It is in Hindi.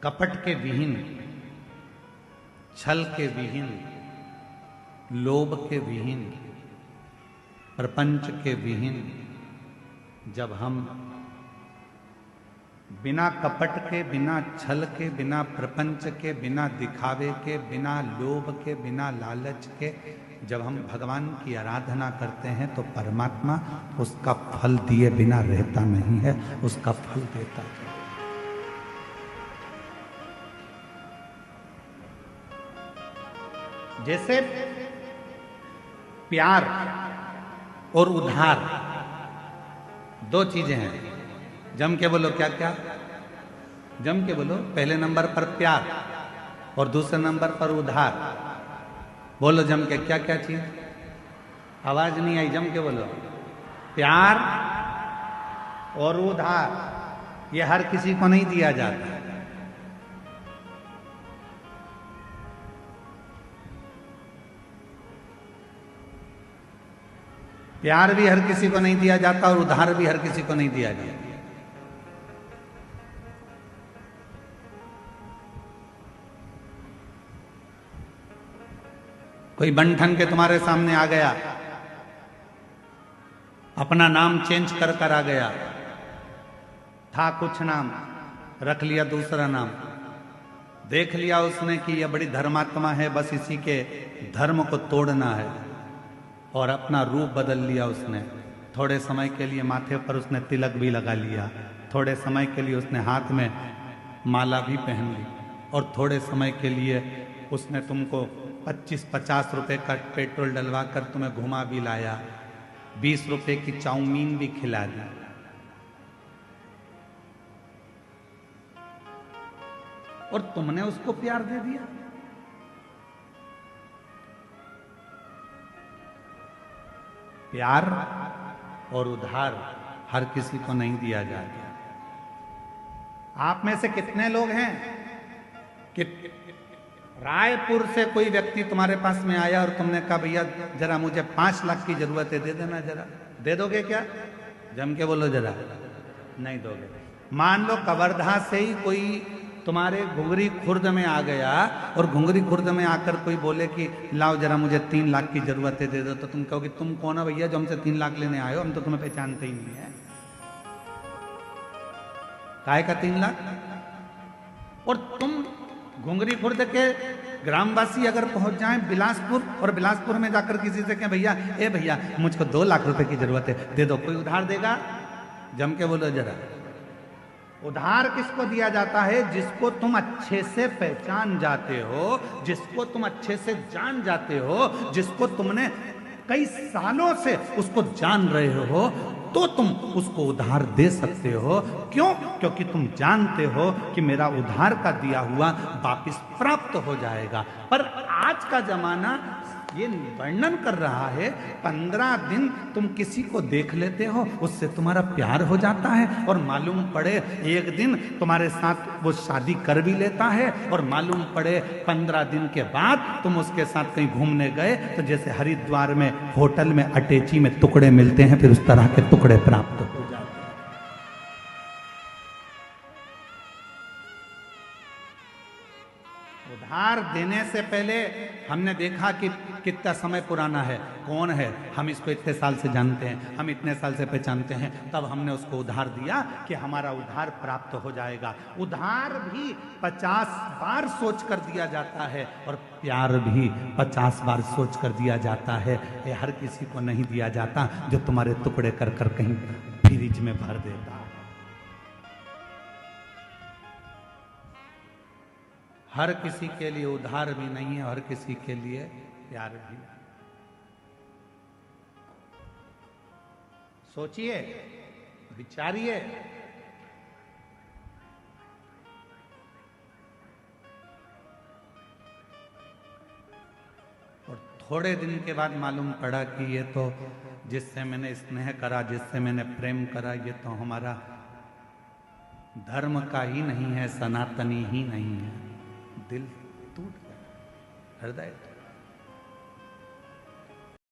कपट के विहीन, छल के विहीन, लोभ के विहीन, प्रपंच के विहीन जब हम बिना कपट के, बिना छल के, बिना प्रपंच के, बिना दिखावे के, बिना लोभ के, बिना लालच के जब हम भगवान की आराधना करते हैं तो परमात्मा उसका फल दिए बिना रहता नहीं है, उसका फल देता है। जैसे प्यार और उधार दो चीजें हैं। जम के बोलो, क्या क्या? जम के बोलो। पहले नंबर पर प्यार और दूसरे नंबर पर उधार। बोलो जम के, क्या क्या चीज? आवाज नहीं आई, जम के बोलो। प्यार और उधार ये हर किसी को नहीं दिया जाता। प्यार भी हर किसी को नहीं दिया जाता और उधार भी हर किसी को नहीं दिया जाता। कोई बंठन के तुम्हारे सामने आ गया, अपना नाम चेंज कर कर आ गया, था कुछ नाम, रख लिया दूसरा नाम, देख लिया उसने कि यह बड़ी धर्मात्मा है, बस इसी के धर्म को तोड़ना है, और अपना रूप बदल लिया उसने। थोड़े समय के लिए माथे पर उसने तिलक भी लगा लिया, थोड़े समय के लिए उसने हाथ में माला भी पहन ली, और थोड़े समय के लिए उसने तुमको 25-50 रुपए का पेट्रोल डलवा कर तुम्हें घुमा भी लाया, 20 रुपए की चाउमीन भी खिला दी। और तुमने उसको प्यार दे दिया। प्यार और उधार हर किसी को नहीं दिया जाता। आप में से कितने लोग हैं कि रायपुर से कोई व्यक्ति तुम्हारे पास में आया और तुमने कहा भैया जरा मुझे 5 लाख की जरूरत है, दे देना जरा? दे दोगे क्या? जम के बोलो जरा। नहीं दोगे। मान लो कवर्धा से ही कोई तुम्हारे घुंगरी खुर्द में आ गया और घुंगरी खुर्द में आकर कोई बोले कि लाओ जरा मुझे 3 लाख की जरूरत है, दे दो, तो तुम कहोगे तुम कौन हो भैया जो हमसे 3 लाख लेने आए हो? हम तो तुम्हें पहचानते ही नहीं है। काहे का 3 लाख? और तुम घुंगरी खुर्द के ग्रामवासी अगर पहुंच जाएं बिलासपुर और बिलासपुर में जाकर किसी से कहें भैया ए भैया मुझको 2 लाख रुपए की जरूरत है, दे दो, कोई उधार देगा? जम के बोलो जरा। उधार किसको दिया जाता है? जिसको तुम अच्छे से पहचान जाते हो, जिसको तुम अच्छे से जान जाते हो, जिसको तुमने कई सालों से उसको जान रहे हो, तो तुम उसको उधार दे सकते हो। क्यों? क्योंकि तुम जानते हो कि मेरा उधार का दिया हुआ वापिस प्राप्त हो जाएगा। पर आज का जमाना ये वर्णन कर रहा है 15 दिन तुम किसी को देख लेते हो, उससे तुम्हारा प्यार हो जाता है, और मालूम पड़े एक दिन तुम्हारे साथ वो शादी कर भी लेता है, और मालूम पड़े 15 दिन के बाद तुम उसके साथ कहीं घूमने गए तो जैसे हरिद्वार में होटल में अटैची में टुकड़े मिलते हैं, फिर उस तरह के टुकड़े प्राप्त हो जाते हैं। उधार देने से पहले हमने देखा कि कितना समय पुराना है, कौन है, हम इसको इतने साल से जानते हैं, हम इतने साल से पहचानते हैं, तब हमने उसको उधार दिया कि हमारा उधार प्राप्त हो जाएगा। उधार भी 50 बार सोच कर दिया जाता है और प्यार भी 50 बार सोच कर दिया जाता है। ये हर किसी को नहीं दिया जाता जो तुम्हारे टुकड़े कर कर कहीं फ्रिज में भर देता। हर किसी के लिए उधार भी नहीं है, हर किसी के लिए प्यार भी। सोचिए, विचारिए। और थोड़े दिन के बाद मालूम पड़ा कि ये तो जिससे मैंने स्नेह करा, जिससे मैंने प्रेम करा, ये तो हमारा धर्म का ही नहीं है, सनातनी ही नहीं है। दिल टूट गया, हृदय